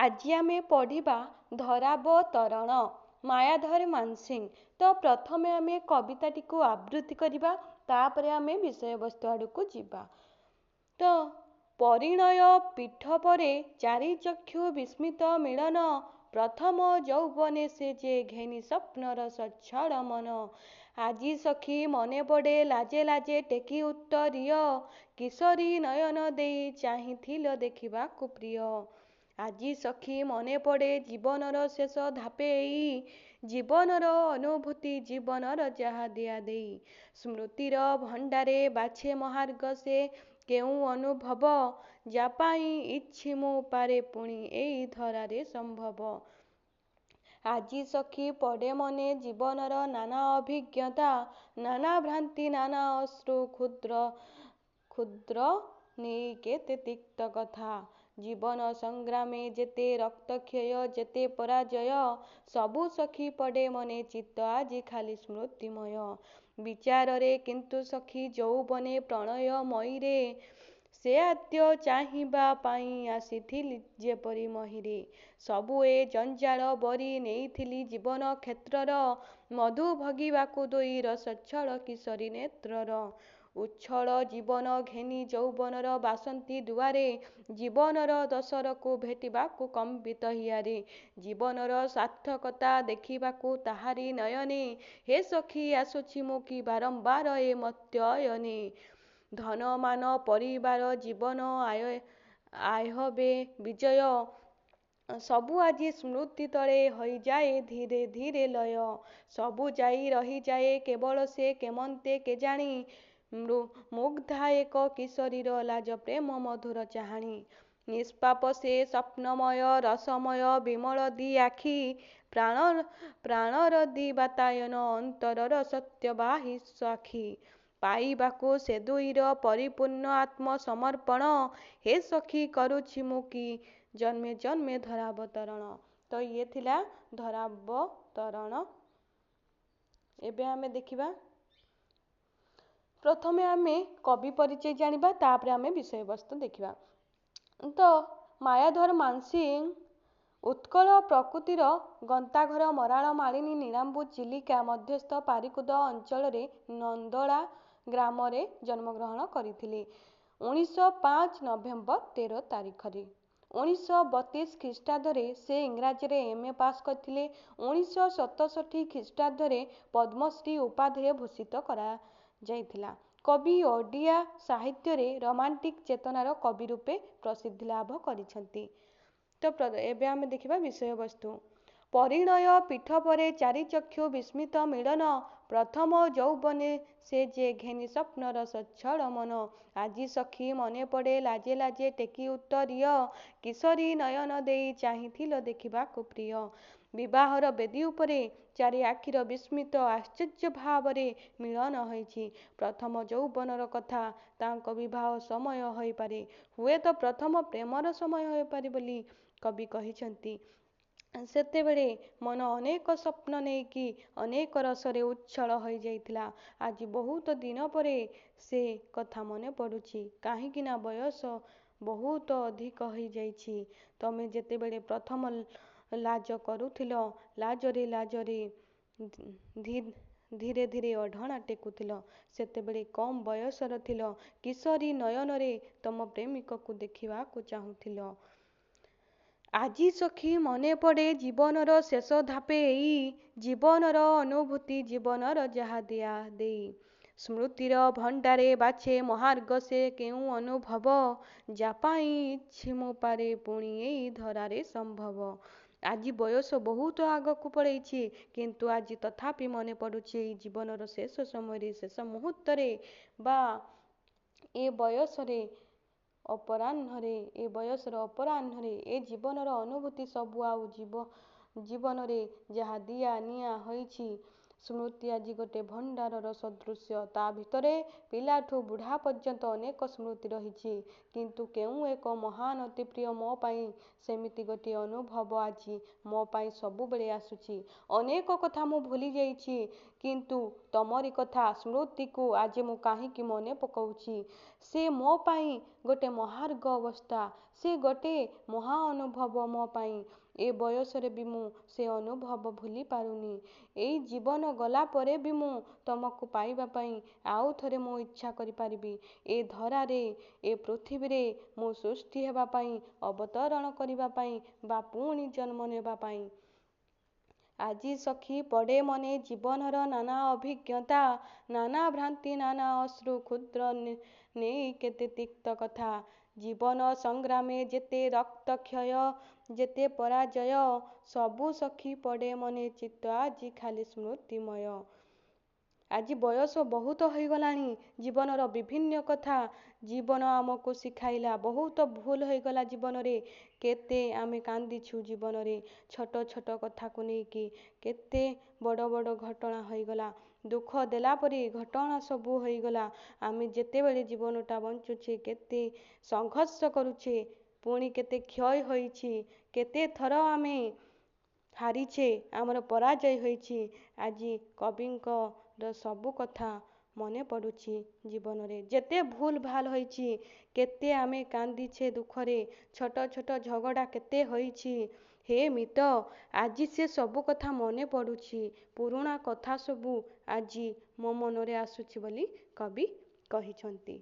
ଆଜି ଆମେ ପଢ଼ିବା ଧରାବତରଣ ମାୟାଧର ମାନସିଂହ। ତ ପ୍ରଥମେ ଆମେ କବିତାଟିକୁ ଆବୃତ୍ତି କରିବା, ତାପରେ ଆମେ ବିଷୟବସ୍ତୁ ଆଡ଼କୁ ଯିବା। ତ ପରିଣୟ ପୀଠ ପରେ ଚାରି ଚକ୍ଷୁ ବିସ୍ମିତ ମିଳନ, ପ୍ରଥମ ଯୌବନେ ସେ ଯେ ଘେନି ସ୍ୱପ୍ନର ସଚ୍ଛଳ ମନ। ଆଜି ସଖୀ ମନେ ପଡ଼େ ଲାଜେ ଲାଜେ ଟେକି ଉତ୍ତରୀୟ, କିଶୋରୀ ନୟନ ଦେଇ ଚାହିଁଥିଲ ଦେଖିବାକୁ ପ୍ରିୟ। ଆଜି ସଖୀ ମନେ ପଡ଼େ ଜୀବନର ଶେଷ ଧାପେ ଏଇ, ଜୀବନର ଅନୁଭୂତି ଜୀବନର ଯାହା ଦିଆ ଦେଇ। ସ୍ମୃତିର ଭଣ୍ଡାରେ ବାଛେ ମହାର୍ଘ ସେ କେଉଁ ଅନୁଭବ, ଯା ପାଇଁ ଇଛି ମୁଁ ପାରେ ପୁଣି ଏଇ ଧରାରେ ସମ୍ଭବ। ଆଜି ସଖୀ ପଡ଼େ ମନେ ଜୀବନର ନାନା ଅଭିଜ୍ଞତା, ନାନା ଭ୍ରାନ୍ତି ନାନା ଅଶ୍ରୁ କ୍ଷୁଦ୍ର କ୍ଷୁଦ୍ର ନେଇ କେତେ ତିକ୍ତ କଥା। ଜୀବନ ସଂଗ୍ରାମେ ଯେତେ ରକ୍ତକ୍ଷୟ ଯେତେ ପରାଜୟ, ସବୁ ସଖୀ ପଡ଼େ ମନେ ଚିତ୍ତ ଆଜି ଖାଲି ସ୍ମୃତିମୟ। ବିଚାରରେ କିନ୍ତୁ ସଖୀ ଯୌବନେ ପ୍ରଣୟମୟୀରେ, ସେ ଆଦ୍ୟ ଚାହିଁବା ପାଇଁ ଆସିଥିଲି ଯେପରି ମହୀରେ। ସବୁ ଏ ଜଞ୍ଜାଳ ବରି ନେଇଥିଲି ଜୀବନ କ୍ଷେତ୍ରର, ମଧୁ ଭୋଗିବାକୁ ଦ୍ୱୟୀର ସଚ୍ଛଳ କିଶୋରୀ ନେତ୍ରର। ଉଚ୍ଛଳ ଜୀବନ ଘେନି ଯୌବନର ବାସନ୍ତୀ ଦୁଆରେ, ଜୀବନର ଦୋସରକୁ ଭେଟିବାକୁ କମ୍ପିତ ହିଆରେ। ଜୀବନର ସାର୍ଥକତା ଦେଖିବାକୁ ତାହାରି ନୟନେ, ହେ ସଖୀ ଆସୁଛି ମୁଁ କି ବାରମ୍ବାର ଏ ମର୍ତ୍ତ୍ୟ ଅୟନେ। ଧନ ମାନ ପରିବାର ଜୀବନ ଆୟୋବେ ବିଜୟ, ସବୁ ଆଜି ସ୍ମୃତି ତଳେ ହୋଇଯାଏ ଧୀରେ ଧୀରେ ଲୟ। ସବୁ ଯାଇ ରହିଯାଏ କେବଳ ସେ କେମନ୍ତେ କେଜାଣି, ମୁଗ୍ଧା ଏକ କିଶୋରୀର ଲାଜ ପ୍ରେମ ମଧୁର ଚାହାଣି। ନିଷ୍ପାପ ସେ ସ୍ୱପ୍ନମୟ ରସମୟ ବିମଳ ଦି ଆଖି, ପ୍ରାଣର ଦି ବାତାୟନ ଅନ୍ତରର ସତ୍ୟବାହୀ ସାକ୍ଷୀ। ପାଇବାକୁ ସେ ଦୁହିର ପରିପୂର୍ଣ୍ଣ ଆତ୍ମସମର୍ପଣ, ହେ ସଖୀ କରୁଛି ମୁଁ କି ଜନ୍ମେ ଜନ୍ମେ ଧରାବତରଣ। ତ ଇଏ ଥିଲା ଧରାବତରଣ। ଏବେ ଆମେ ଦେଖିବା, ପ୍ରଥମେ ଆମେ କବି ପରିଚୟ ଜାଣିବା, ତାପରେ ଆମେ ବିଷୟବସ୍ତୁ ଦେଖିବା। ତ ମାୟାଧର ମାନସିଂହ ଉତ୍କଳ ପ୍ରକୃତିର ଗନ୍ତାଘର ମରାଳ ମାଳିନୀ ନୀଳାମ୍ବୁ ଚିଲିକା ମଧ୍ୟସ୍ଥ ପାରିକୁଦ ଅଞ୍ଚଳରେ ନନ୍ଦୋଳା ଗ୍ରାମରେ ଜନ୍ମଗ୍ରହଣ କରିଥିଲେ 1905 ନଭେମ୍ବର 13 ତାରିଖରେ। 1932 ଖ୍ରୀଷ୍ଟାବ୍ଦରେ ସେ ଇଂରାଜୀରେ M.A. ପାସ୍ କରିଥିଲେ। 1967 ଖ୍ରୀଷ୍ଟାବ୍ଦରେ ପଦ୍ମଶ୍ରୀ ଉପାଧିରେ ଭୂଷିତ କରାଯାଇଥିଲା। କବି ଓଡ଼ିଆ ସାହିତ୍ୟରେ ରୋମାଣ୍ଟିକ ଚେତନାର କବି ରୂପେ ପ୍ରସିଦ୍ଧି ଲାଭ କରିଛନ୍ତି। ତ ଏବେ ଆମେ ଦେଖିବା ବିଷୟବସ୍ତୁ। ପରିଣୟ ପୀଠ ପରେ ଚାରି ଚକ୍ଷୁ ବିସ୍ମିତ ମିଳନ, ପ୍ରଥମ ଯୌବନେ ସେ ଯେ ଘେନି ସ୍ୱପ୍ନର ସଚ୍ଛଳ ମନ। ଆଜି ସଖୀ ମନେ ପଡ଼େ ଲାଜେ ଲାଜେ ଟେକି ଉତ୍ତରୀୟ, କିଶୋରୀ ନୟନ ଦେଇ ଚାହିଁଥିଲ ଦେଖିବାକୁ ପ୍ରିୟ। ବିବାହର ବେଦୀ ଉପରେ ଚାରି ଆଖିର ବିସ୍ମିତ ଆଶ୍ଚର୍ଯ୍ୟ ଭାବରେ ମିଳନ ହୋଇଛି। ପ୍ରଥମ ଯୌବନର କଥା, ତାଙ୍କ ବିବାହ ସମୟ ହୋଇପାରେ, ହୁଏତ ପ୍ରଥମ ପ୍ରେମର ସମୟ ହୋଇପାରେ ବୋଲି କବି କହିଛନ୍ତି। ସେତେବେଳେ ମନ ଅନେକ ସ୍ୱପ୍ନ ନେଇକି ଅନେକ ରସରେ ଉଚ୍ଛଳ ହୋଇଯାଇଥିଲା। ଆଜି ବହୁତ ଦିନ ପରେ ସେ କଥା ମନେ ପଡ଼ୁଛି, କାହିଁକି ନା ବୟସ ବହୁତ ଅଧିକ ହୋଇଯାଇଛି। ତମେ ଯେତେବେଳେ ପ୍ରଥମ ଲାଜ କରୁଥିଲ, ଲାଜରେ ଲାଜରେ ଧୀରେ ଧୀରେ ଅଢ଼ଣା ଟେକୁଥିଲ, ସେତେବେଳେ କମ୍ ବୟସର ଥିଲ। କିଶୋରୀ ନୟନରେ ତମ ପ୍ରେମିକକୁ ଦେଖିବାକୁ ଚାହୁଁଥିଲ। ଆଜି ସଖୀ ମନେ ପଡ଼େ ଜୀବନର ଶେଷ ଧାପେ ଏଇ, ଜୀବନର ଅନୁଭୂତି ଜୀବନର ଯାହା ଦିଆ ଦେଇ। ସ୍ମୃତିର ଭଣ୍ଡାରେ ବାଛେ ମହାର୍ଘ ସେ କେଉଁ ଅନୁଭବ, ଯା ପାଇଁ ଇଛି ମୁଁ ପାରେ ପୁଣି ଏଇ ଧରାରେ ସମ୍ଭବ। ଆଜି ବୟସ ବହୁତ ଆଗକୁ ପଳେଇଛି, କିନ୍ତୁ ଆଜି ତଥାପି ମନେ ପଡ଼ୁଛି ଏଇ ଜୀବନର ଶେଷ ସମୟରେ, ଶେଷ ମୁହୂର୍ତ୍ତରେ ବା ଏ ବୟସର ଅପରାହ୍ନରେ ଏ ଜୀବନର ଅନୁଭୂତି ସବୁ ଆଉ ଜୀବନରେ ଯାହା ଦିଆ ନିଆ ହୋଇଛି। ସ୍ମୃତି ଆଜି ଗୋଟେ ଭଣ୍ଡାରର ସଦୃଶ୍ୟ, ତା ଭିତରେ ପିଲାଠୁ ବୁଢ଼ା ପର୍ଯ୍ୟନ୍ତ ଅନେକ ସ୍ମୃତି ରହିଛି, କିନ୍ତୁ କେଉଁ ଏକ ମହାନ ଅତିପ୍ରିୟ ମୋ ପାଇଁ ସେମିତି ଗୋଟିଏ ଅନୁଭବ ଆଜି ମୋ ପାଇଁ ସବୁବେଳେ ଆସୁଛି। ଅନେକ କଥା ମୁଁ ଭୁଲି ଯାଇଛି, କିନ୍ତୁ ତମରି କଥା ସ୍ମୃତିକୁ ଆଜି ମୁଁ କାହିଁକି ମନେ ପକାଉଛି। ସେ ମୋ ପାଇଁ ଗୋଟେ ମହାର୍ଘ ଅବସ୍ଥା, ସେ ଗୋଟେ ମହା ଅନୁଭବ ମୋ ପାଇଁ। ଏ ବୟସରେ ବି ମୁଁ ସେ ଅନୁଭବ ଭୁଲି ପାରୁନି। ଏଇ ଜୀବନ ଗଲା ପରେ ବି ମୁଁ ତମକୁ ପାଇବା ପାଇଁ ଆଉ ଥରେ ମୁଁ ଇଚ୍ଛା କରିପାରିବି। ଏ ଧରାରେ, ଏ ପୃଥିବୀରେ ମୁଁ ସୃଷ୍ଟି ହେବା ପାଇଁ, ଅବତରଣ କରିବା ପାଇଁ ବା ପୁଣି ଜନ୍ମ ନେବା ପାଇଁ। ଆଜି ସଖୀ ପଡ଼େ ମନେ ଜୀବନର ନାନା ଅଭିଜ୍ଞତା, ନାନା ଭ୍ରାନ୍ତି, ନାନା ଅଶ୍ରୁ, କ୍ଷୁଦ୍ର ନେଇ କେତେ ତିକ୍ତ କଥା। ଜୀବନ ସଂଗ୍ରାମେ ଯେତେ ରକ୍ତକ୍ଷୟ, ଯେତେ ପରାଜୟ, ସବୁ ସଖୀ ପଡ଼େ ମନେ ଚିତ୍ତ ଆଜି ଖାଲି ସ୍ମୃତିମୟ। ଆଜି ବୟସ ବହୁତ ହୋଇଗଲାଣି, ଜୀବନର ବିଭିନ୍ନ କଥା ଜୀବନ ଆମକୁ ଶିଖାଇଲା। ବହୁତ ଭୁଲ ହୋଇଗଲା ଜୀବନରେ, କେତେ ଆମେ କାନ୍ଦିଛୁ ଜୀବନରେ, ଛୋଟ ଛୋଟ କଥାକୁ ନେଇକି କେତେ ବଡ଼ ବଡ଼ ଘଟଣା ହୋଇଗଲା। ଦୁଃଖ ଦେଲା ପରି ଘଟଣା ସବୁ ହୋଇଗଲା। ଆମେ ଯେତେବେଳେ ଜୀବନଟା ବଞ୍ଚୁଛେ କେତେ ସଂଘର୍ଷ କରୁଛେ, ପୁଣି କେତେ କ୍ଷୟ ହୋଇଛି, କେତେ ଥର ଆମେ ହାରିଛେ, ଆମର ପରାଜୟ ହୋଇଛି। ଆଜି କବିଙ୍କର ସବୁ କଥା ମନେ ପଡ଼ୁଛି ଜୀବନରେ, ଯେତେ ଭୁଲ ଭାଲ ହୋଇଛି, କେତେ ଆମେ କାନ୍ଦିଛେ ଦୁଃଖରେ, ଛୋଟ ଛୋଟ ଝଗଡ଼ା କେତେ ହୋଇଛି। ହେ ମିତ, ଆଜି ସେ ସବୁ କଥା ମନେ ପଡ଼ୁଛି। ପୁରୁଣା କଥା ସବୁ ଆଜି ମୋ ମନରେ ଆସୁଛି ବୋଲି କବି କହିଛନ୍ତି।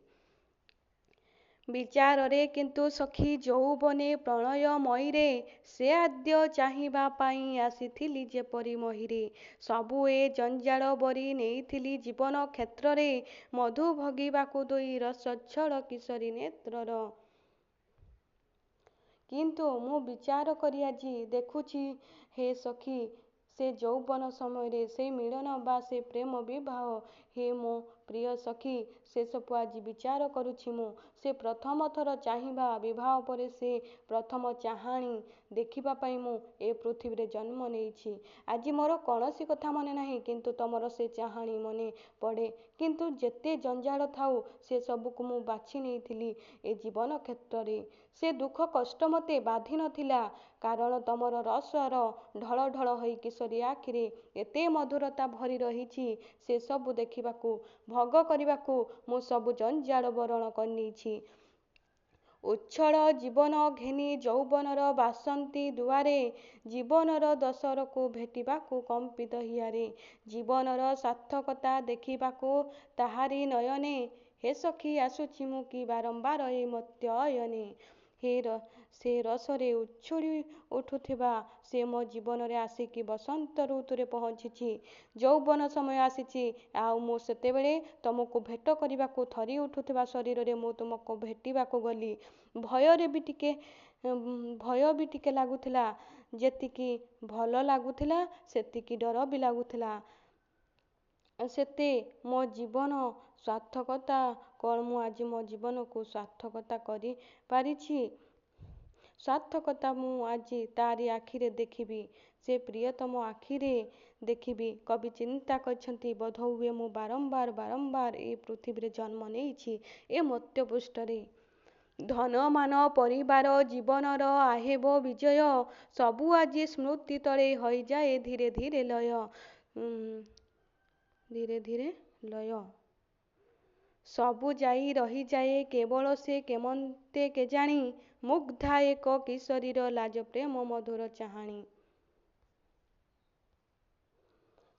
ବିଚାରରେ କିନ୍ତୁ ସଖୀ ଯୌବନେ ପ୍ରଣୟମୟୀରେ, ସେ ଆଦ୍ୟ ଚାହିଁବା ପାଇଁ ଆସିଥିଲି ଯେପରି ମହୀରେ। ସବୁ ଏ ଜଞ୍ଜାଳ ବରି ନେଇଥିଲି ଜୀବନ କ୍ଷେତ୍ରରେ, ମଧୁ ଭୋଗିବାକୁ ଦୁଇ ରସୋଚ୍ଛଳ କିଶୋରୀ ନେତ୍ରର। କିନ୍ତୁ ମୁଁ ବିଚାର କରି ଆଜି ଦେଖୁଛି ହେ ସଖୀ, ସେ ଯୌବନ ସମୟରେ ସେଇ ମିଳନ ବା ସେ ପ୍ରେମ ବିବାହ, ହେ ମୋ ପ୍ରିୟ ସଖୀ, ସେସବୁ ଆଜି ବିଚାର କରୁଛି ମୁଁ। ସେ ପ୍ରଥମ ଥର ଚାହିଁବା, ବିବାହ ପରେ ସେ ପ୍ରଥମ ଚାହାଣି ଦେଖିବା ପାଇଁ ମୁଁ ଏ ପୃଥିବୀରେ ଜନ୍ମ ନେଇଛି। ଆଜି ମୋର କୌଣସି କଥା ମନେ ନାହିଁ, କିନ୍ତୁ ତମର ସେ ଚାହାଣି ମନେ ପଡ଼େ। କିନ୍ତୁ ଯେତେ ଜଞ୍ଜାଳ ଥାଉ, ସେ ସବୁକୁ ମୁଁ ବାଛି ନେଇଥିଲି ଏ ଜୀବନ କ୍ଷେତ୍ରରେ। ସେ ଦୁଃଖ କଷ୍ଟ ମୋତେ ବାଧି ନଥିଲା, କାରଣ ତମର ରସର ଢଳ ଢଳ ହୋଇ କିଶୋରୀ ଆଖିରେ ଏତେ ମଧୁରତା ଭରି ରହିଛି। ସେ ସବୁ ଦେଖିବାକୁ, ଭୋଗ କରିବାକୁ ମୁଁ ସବୁ ଜଞ୍ଜାଳ ବରଣ କରିନେଇଛି। ଉଚ୍ଛଳ ଜୀବନ ଘେନି ଯୌବନର ବାସନ୍ତୀ ଦୁଆରେ, ଜୀବନର ଦୋସରକୁ ଭେଟିବାକୁ କମ୍ପିତ ହିଆରେ, ଜୀବନର ସାର୍ଥକତା ଦେଖିବାକୁ ତାହାରି ନୟନେ, ହେ ସଖୀ ଆସୁଛି ମୁଁ କି ବାରମ୍ବାର ଏ ମର୍ତ୍ତ୍ୟ ଅୟନେ। ସେ ରସରେ ଉଛୁଳି ଉଠୁଥିବା ସେ ମୋ ଜୀବନରେ ଆସିକି ବସନ୍ତ ଋତୁରେ ପହଞ୍ଚିଛି। ଯୌବନ ସମୟ ଆସିଛି, ଆଉ ମୁଁ ସେତେବେଳେ ତମକୁ ଭେଟ କରିବାକୁ ଥରି ଉଠୁଥିବା ଶରୀରରେ ମୁଁ ତୁମକୁ ଭେଟିବାକୁ ଗଲି। ଭୟ ବି ଟିକେ ଲାଗୁଥିଲା, ଯେତିକି ଭଲ ଲାଗୁଥିଲା ସେତିକି ଡର ବି ଲାଗୁଥିଲା। ସେତେ ମୋ ଜୀବନ ସାର୍ଥକତା କ'ଣ ମୁଁ ଆଜି ମୋ ଜୀବନକୁ ସାର୍ଥକତା କରିପାରିଛି? ସାର୍ଥକତା ମୁଁ ଆଜି ତାରି ଆଖିରେ ଦେଖିବି, ସେ ପ୍ରିୟତମ ଆଖିରେ ଦେଖିବି। କବି ଚିନ୍ତା କରିଛନ୍ତି, ବୋଧହୁଏ ମୁଁ ବାରମ୍ବାର ବାରମ୍ବାର ଏ ପୃଥିବୀରେ ଜନ୍ମ ନେଇଛି, ଏ ମର୍ତ୍ତ୍ୟ ପୃଷ୍ଠରେ। ଧନ ମାନ ପରିବାର ଜୀବନର ଆହେବ ବିଜୟ, ସବୁ ଆଜି ସ୍ମୃତି ତଳେ ହୋଇଯାଏ ଧୀରେ ଧୀରେ ଲୟ। ଧୀରେ ଧୀରେ ଲୟ। ସବୁ ଯାଇ ରହିଯାଏ କେବଳ ସେ କେମନ୍ତେ କେଜାଣି, ମୁଗ୍ଧା ଏକ କିଶୋରୀର ଲାଜ ପ୍ରେମ ମଧୁର ଚାହାଣି।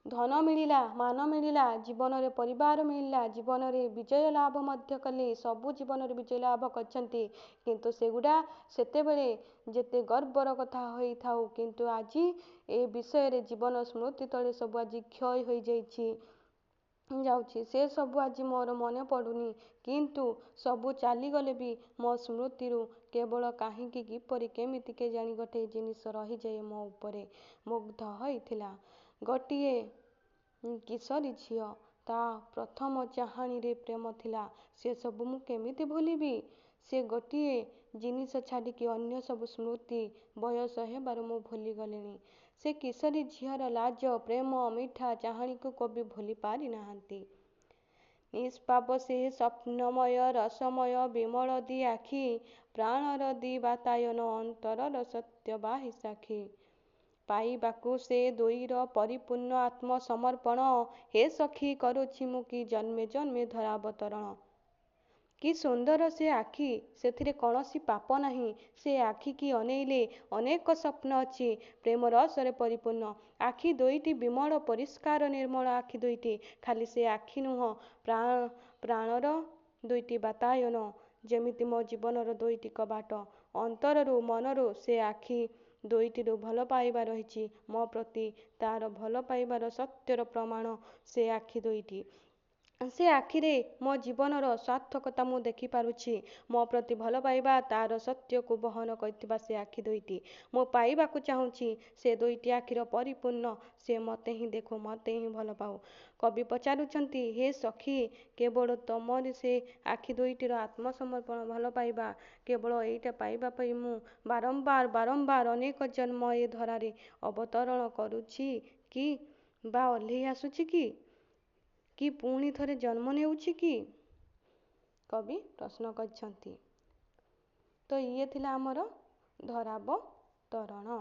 ଧନ ମିଳିଲା, ମାନ ମିଳିଲା, ଜୀବନରେ ପରିବାର ମିଳିଲା, ଜୀବନରେ ବିଜୟ ଲାଭ ମଧ୍ୟ କଲେ, ସବୁ ଜୀବନରେ ବିଜୟ ଲାଭ କରିଛନ୍ତି। କିନ୍ତୁ ସେଗୁଡ଼ା ସେତେବେଳେ ଯେତେ ଗର୍ବର କଥା ହୋଇଥାଉ, କିନ୍ତୁ ଆଜି ଏ ବିଷୟରେ ଜୀବନ ସ୍ମୃତି ତଳେ ସବୁ ଆଜି କ୍ଷୟ ହୋଇଯାଇଛି ଯାଉଛି। ସେ ସବୁ ଆଜି ମୋର ମନେ ପଡ଼ୁନି, କିନ୍ତୁ ସବୁ ଚାଲିଗଲେ ବି ମୋ ସ୍ମୃତିରୁ କେବଳ କାହିଁକି କିପରି କେମିତି କେଜାଣି ଗୋଟିଏ ଜିନିଷ ରହିଯାଏ ମୋ ଉପରେ। ମୁଗ୍ଧ ହୋଇଥିଲା ଗୋଟିଏ କିଶୋରୀ ଝିଅ, ତା ପ୍ରଥମ ଚାହାଣିରେ ପ୍ରେମ ଥିଲା, ସେ ସବୁ ମୁଁ କେମିତି ଭୁଲିବି? ସେ ଗୋଟିଏ ଜିନିଷ ଛାଡ଼ିକି ଅନ୍ୟ ସବୁ ସ୍ମୃତି ବୟସ ହେବାରୁ ମୁଁ ଭୁଲିଗଲିଣି। ସେ କିଶୋରୀ ଝିଅର ଲାଜ, ପ୍ରେମ, ମିଠା ଚାହାଣିକୁ କବି ଭୁଲି ପାରିନାହାନ୍ତି। ନିଷ୍ପାପ ସେ ସ୍ୱପ୍ନମୟ ରସମୟ ବିମଳଦି ଆଖି, ପ୍ରାଣର ଦି ବାତାୟନ ଅନ୍ତରର ସତ୍ୟବାହୀ ସାକ୍ଷୀ। ପାଇବାକୁ ସେ ଦୁଇର ପରିପୂର୍ଣ୍ଣ ଆତ୍ମସମର୍ପଣ। ହେ ସଖୀ କରୁଛି ମୁଁ କି ଜନ୍ମେ ଜନ୍ମେ ଧରାବତରଣ। କି ସୁନ୍ଦର ସେ ଆଖି, ସେଥିରେ କୌଣସି ପାପ ନାହିଁ। ସେ ଆଖିକି ଅନେଇଲେ ଅନେକ ସ୍ୱପ୍ନ ଅଛି, ପ୍ରେମ ରସରେ ପରିପୂର୍ଣ୍ଣ। ଆଖି ଦୁଇଟି ବିମଳ ପରିଷ୍କାର ନିର୍ମଳ ଆଖି ଦୁଇଟି। ଖାଲି ସେ ଆଖି ନୁହଁ, ପ୍ରାଣର ଦୁଇଟି ବାତାୟନ। ଯେମିତି ମୋ ଜୀବନର ଦୁଇଟି କବାଟ। ଅନ୍ତରରୁ ମନରୁ ସେ ଆଖି ଦୁଇଟିରୁ ଭଲ ପାଇବା ରହିଛି ମୋ ପ୍ରତି। ତା'ର ଭଲ ପାଇବାର ସତ୍ୟର ପ୍ରମାଣ ସେ ଆଖି ଦୁଇଟି। ସେ ଆଖିରେ ମୋ ଜୀବନର ସାର୍ଥକତା ମୁଁ ଦେଖିପାରୁଛି। ମୋ ପ୍ରତି ଭଲ ପାଇବା ତା'ର ସତ୍ୟକୁ ବହନ କରିଥିବା ସେ ଆଖି ଦୁଇଟି। ମୁଁ ପାଇବାକୁ ଚାହୁଁଛି ସେ ଦୁଇଟି ଆଖିର ପରିପୂର୍ଣ୍ଣ। ସେ ମୋତେ ହିଁ ଦେଖୁ, ମୋତେ ହିଁ ଭଲ ପାଉ। କବି ପଚାରୁଛନ୍ତି, ହେ ସଖୀ, କେବଳ ତମରି ସେ ଆଖି ଦୁଇଟିର ଆତ୍ମସମର୍ପଣ ଭଲ ପାଇବା, କେବଳ ଏଇଟା ପାଇବା ପାଇଁ ମୁଁ ବାରମ୍ବାର ବାରମ୍ବାର ଅନେକ ଜନ୍ମ ଏ ଧରାରେ ଅବତରଣ କରୁଛି କି ବା ଓହ୍ଲେଇ ଆସୁଛି କି ପୁଣି ଥରେ ଜନ୍ମ ନେଉଛି କି? କବି ପ୍ରଶ୍ନ କରିଛନ୍ତି। ତ ଇଏ ଥିଲା ଆମର ଧରାବତରଣ।